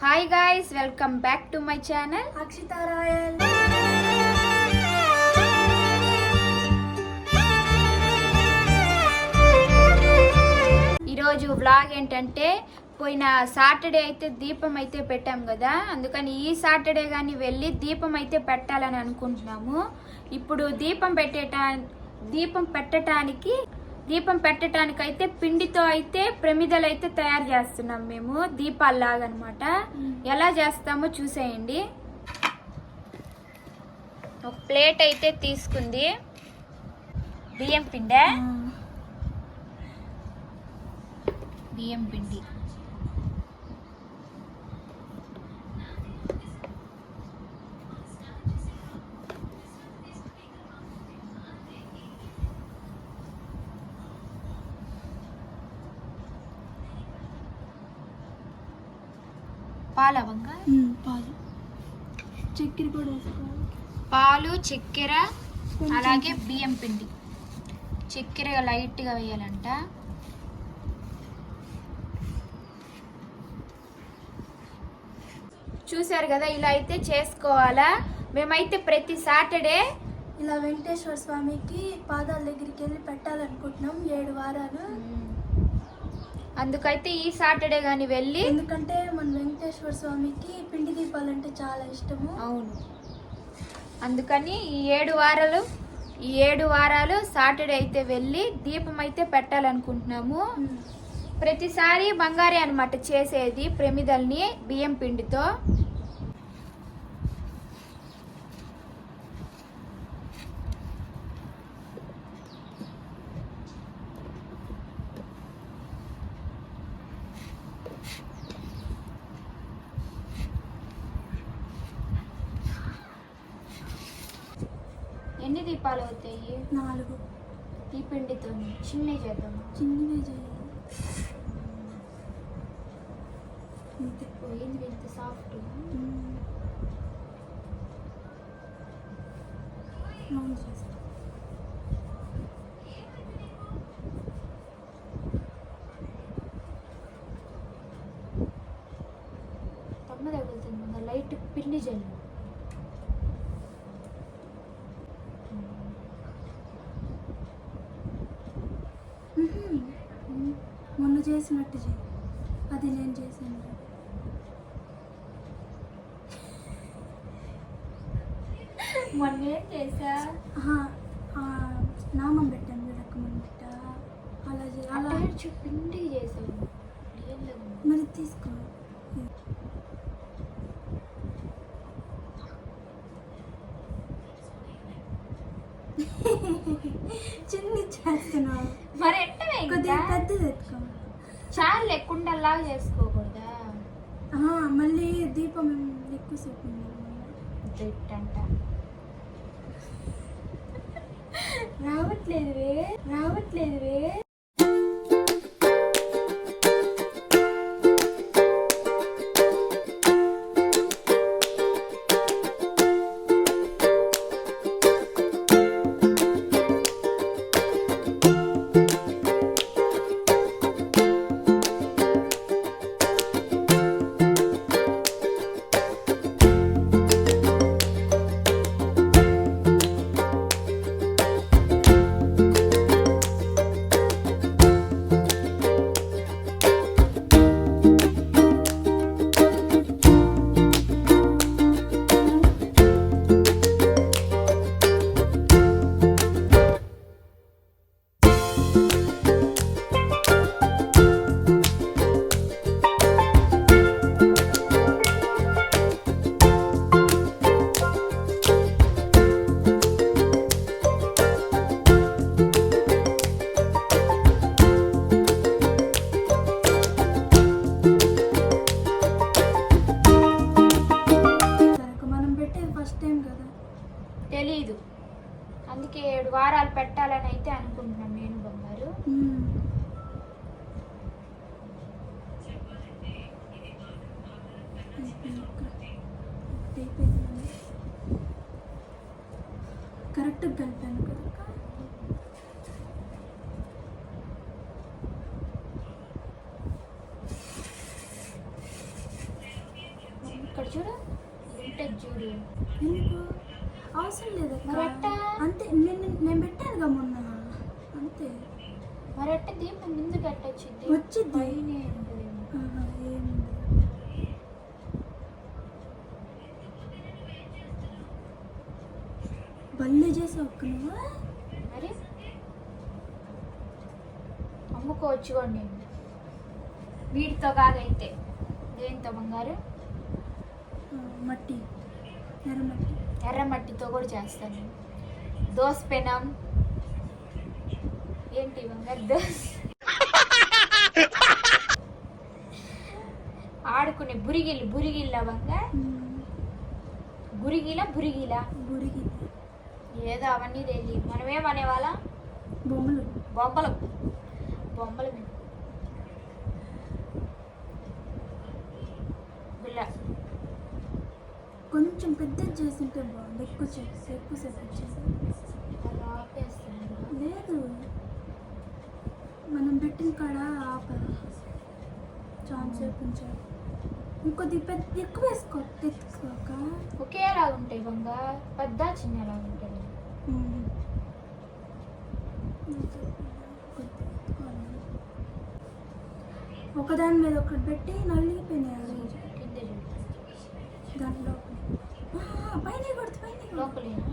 Hi guys, welcome back to my channel Akshita Rayal. ఈరోజు vlog ఏంటంటే పోయిన సాటర్డే అయితే దీపం అయితే పెట్టాం కదా, అందుకని ఈ సాటర్డే కానీ వెళ్ళి దీపం అయితే పెట్టాలని అనుకుంటున్నాము. ఇప్పుడు దీపం పెట్టడానికి అయితే పిండితో అయితే ప్రమిదలు అయితే తయారు చేస్తున్నాం మేము, దీపాల్లాగా అనమాట. ఎలా చేస్తామో చూసేయండి. ఒక ప్లేట్ అయితే తీసుకుంది, బియ్యం పిండి పాలవంగా పాలు, చక్కెర కూడా వేసుకోవాలి. పాలు, చక్కెర, అలాగే బియ్యం పిండి. చక్కెర లైట్గా వేయాలంట. చూసారు కదా, ఇలా అయితే చేసుకోవాలా. మేమైతే ప్రతి సాటర్డే ఇలా వెంకటేశ్వర స్వామికి పాదాల దగ్గరికి వెళ్ళి పెట్టాలనుకుంటున్నాం 7 వారాలు. అందుకైతే ఈ సాటర్డే కానీ వెళ్ళి, ఎందుకంటే మన వెంకటేశ్వర స్వామికి పిండి దీపాలంటే చాలా ఇష్టము. అవును, అందుకని ఈ 7 వారాలు సాటర్డే అయితే వెళ్ళి దీపం అయితే పెట్టాలనుకుంటున్నాము. ప్రతిసారి బంగారే అనమాట చేసేది ప్రమిదల్ని బియ్యం పిండితో. ఎన్ని దీపాలు అవుతాయి? 4. ఈ పిండితో చిన్నవి చేద్దాం. చిన్నవే చేయాలి. పోయింది ఇంత సాఫ్ట్. తమ్మ తగులుతుంది, లైట్ పిండి జల్లు. మొన్న చేసినట్టు చేయి, అది నేను చేశాను. మొన్న ఏం చేసా? నామం పెట్టాను వీడక్క మొన్నట. అలా పిండి చేసాను. మరి తీసుకో. చిన్ని చేస్తున్నావు మరి కొద్దిగా పెద్దది ఎత్తుకో. చాలా లేకుండా చేసుకోకూడదా? మళ్ళీ దీపం ఎక్కువసేపు అంట. రావట్లేదువే. తెలీదు, అందుకే 7 వారాలు పెట్టాలని అయితే అనుకుంటున్నాం నేను బంగారు. కరెక్ట్గా కలిపాను కదా. ఇక్కడ చూడు ఉంటుంది చూడు. ఎందుకు అవసరం లేదు మరి ఎట్టా? అంతే నేను పెట్టానుగా మొన్న అంతే. మరి అట్ట దీపం ముందు కట్టొచ్చింది వచ్చింది పైనే ఉంటుంది. ఏముంది బల్లే చేసి ఒక్క నువ్వు మరి అమ్ముకోవచ్చుకోండి వీటితో కాదైతే. దేంతో బంగారు? మట్టి ఎర్రమట్టి. ఎర్రమట్టితో కూడా చేస్తాను. దోస పెనం ఏంటి బంగారు? దోస ఆడుకునే బురిగిల్లా బంగారు. బురిగిలా గుడికి ఏదో అవన్నీ తెలియదు. మనమేమనేవాళ్ళ బొమ్మలు బొమ్మలు బిల్ల కొంచెం పెద్దది చేసింటే బాగుంది. ఎక్కువసేపు వచ్చేసి అలా ఆపేస్తాను. లేదు మనం పెట్టిన కాడ ఆపరా చాలా సేపు ఉంచాలి. ఇంకొద్ది పెద్ద ఎక్కువ వేసుకో తెచ్చుకోక. ఒకేలాగా ఉంటాయి బంగారు. పెద్ద చిన్నలాగా ఉంటుంది. ఒకదాని మీద ఒకటి పెట్టి నలిగిపోయినాయి. కింద చూడు దాంట్లో పైన కొడుతు పైన లోపలేనా?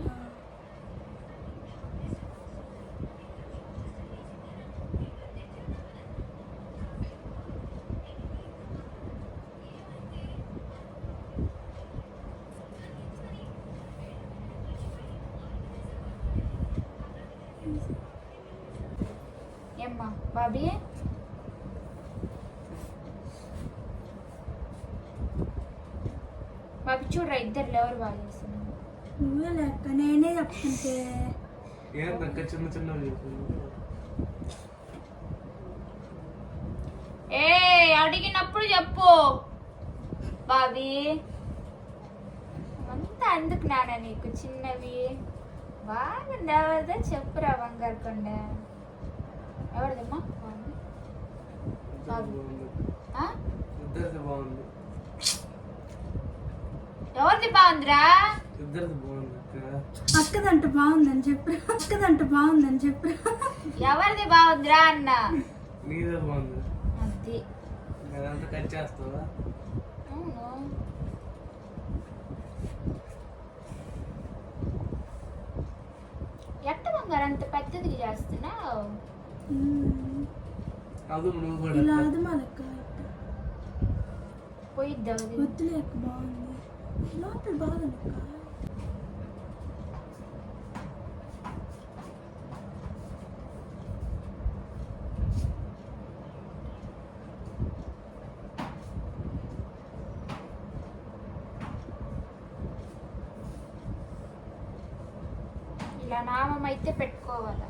ఏమ్మా బాబీ? బాబీ చూడరా ఇద్దరు ఎవరు బాగా చేస్తున్నారు? నువ్వే లెక్క నేనే చెప్తుంటే చిన్న ఏ అడిగినప్పుడు చెప్పు బాబీ. అంతా అందుకు నాన్న నీకు చిన్నవి బాగుండవదా? చెప్పురా బంగారు కొండ. ఎవరిదమ్మా బాబు? ఇద్దరిది బాగుంది. ఎవరిది బాగుందిరా? ఇద్దరిది బాగుంది. అక్కదంట బాగుందని చెప్పు. ఎవరిది బాగుందిరా అన్న? నీదే బాగుంది. అది అదంతా కట్ చేస్తావా? అవును. ఎట్ట బంగారు అంత పెద్దది చేస్తున్నావు? అది నువ్వు కూడా ఇలా అది మా లెక్క పోయిద్దా? వద్దులే అక్క బాగుంది. లోపల బాగుంది అక్క. ఇలా నామం అయితే పెట్టుకోవాలా?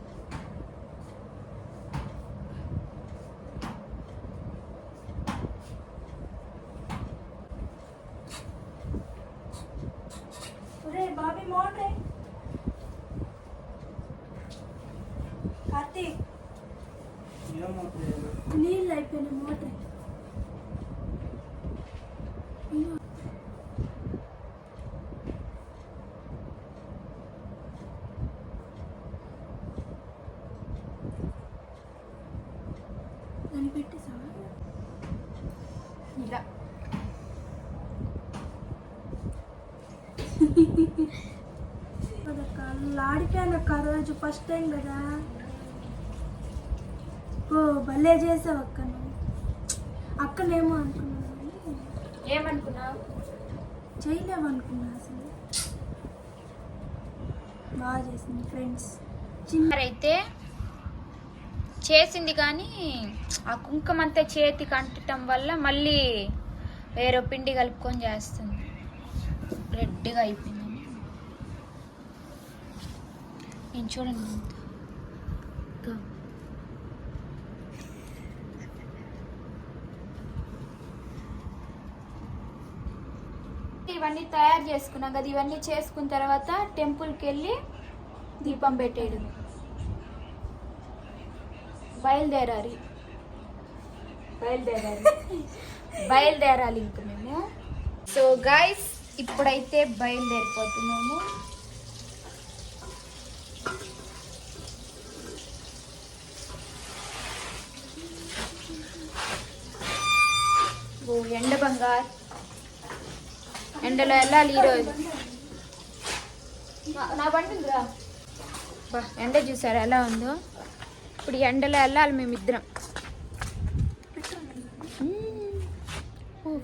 బాబీ మోటర్ కార్తీక్ నీళ్ళు అయిపోయిన మోటర్. దాన్ని పెట్టేసావా? ఇలా ఆడిపోయాను అక్క రోజు ఫస్ట్ టైం కదా. ఓ భలే చేసావు అక్క. నువ్వు అక్కనేమో అనుకున్నాను. ఏమనుకున్నావు? చేయలేవు అనుకున్నా అసలు. బాగా చేసింది ఫ్రెండ్స్. అయితే చేసింది కానీ ఆ కుంకుమంతా చేతికి అంటటం వల్ల మళ్ళీ వేరే పిండి కలుపుకొని చేస్తుంది. రెడ్గా అయిపోయింది. నేను చూడండి ఇవన్నీ తయారు చేసుకున్నాం కదా. ఇవన్నీ చేసుకున్న తర్వాత టెంపుల్కి వెళ్ళి దీపం పెట్టేయడం. బయలుదేరాలి ఇంక మేము. సో గాయస్ ఇప్పుడైతే బయలుదేరిపోతున్నాము. ఎండ బంగారు ఎండలో వెళ్ళాలి ఈరోజు. నా బండిరా ఎండ చూసారా ఎలా ఉందో. ఇప్పుడు ఎండలో వెళ్ళాలి మేమిద్దరం.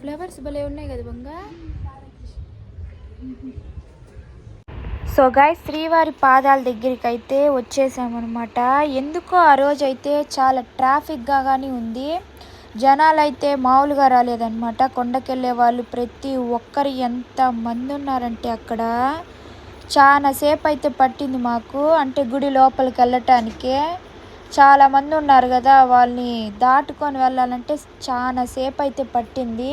ఫ్లవర్స్ భలే ఉన్నాయి కదా బంగా. సో గాయ్స్ శ్రీవారి పాదాల దగ్గరికి అయితే వచ్చేసామన్నమాట. ఎందుకో ఆ రోజు అయితే చాలా ట్రాఫిక్గా కానీ ఉంది. జనాలు అయితే మామూలుగా రాలేదన్నమాట. కొండకెళ్ళే వాళ్ళు ప్రతి ఒక్కరు ఎంత మంది ఉన్నారంటే అక్కడ చాలా సేపు అయితే పట్టింది మాకు. అంటే గుడి లోపలికి వెళ్ళటానికే చాలామంది ఉన్నారు కదా, వాళ్ళని దాటుకొని వెళ్ళాలంటే చాలా సేపు అయితే పట్టింది.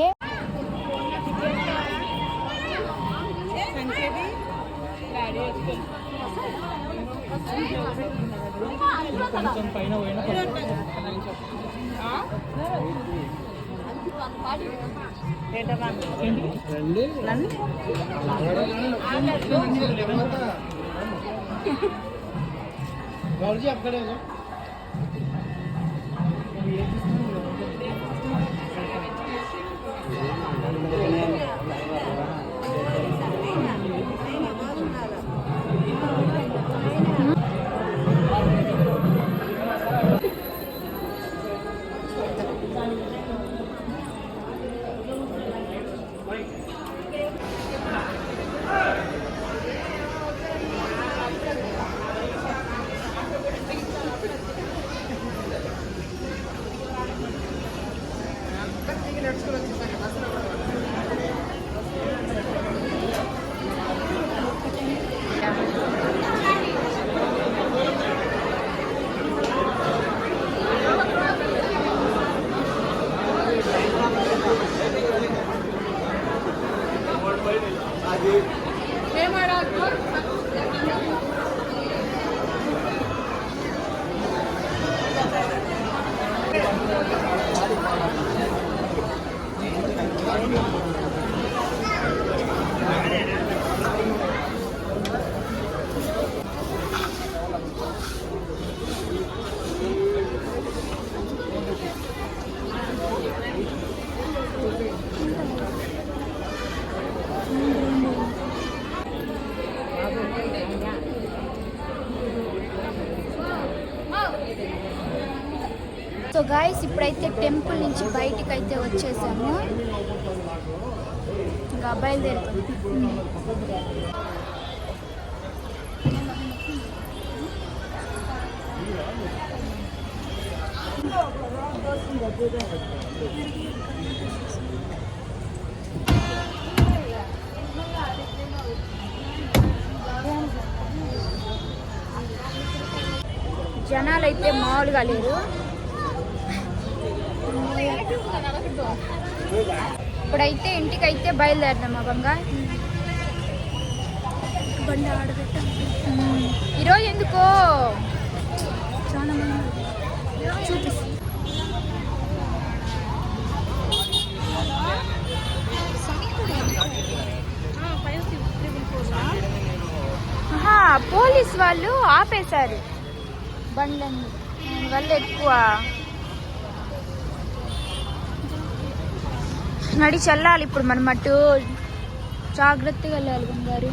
సో గాయస్ ఇప్పుడైతే టెంపుల్ నుంచి బయటికి అయితే వచ్చేసాము. ఇంకా బయలుదేరుతాము. జనాలు అయితే మామూలుగా లేరు. ఇప్పుడైతే ఇంటికైతే బయలుదేరుదామా బంగా. బండి ఆడబెట్టాం ఈరోజు ఎందుకో చాలా మంది చూపిస్తాం. పోలీస్ వాళ్ళు ఆపేశారు బండ్లన్నీ. దానివల్ల ఎక్కువ నడిచి వెళ్ళాలి. ఇప్పుడు మనం అటు జాగ్రత్తగా వెళ్ళాలి బంగారు.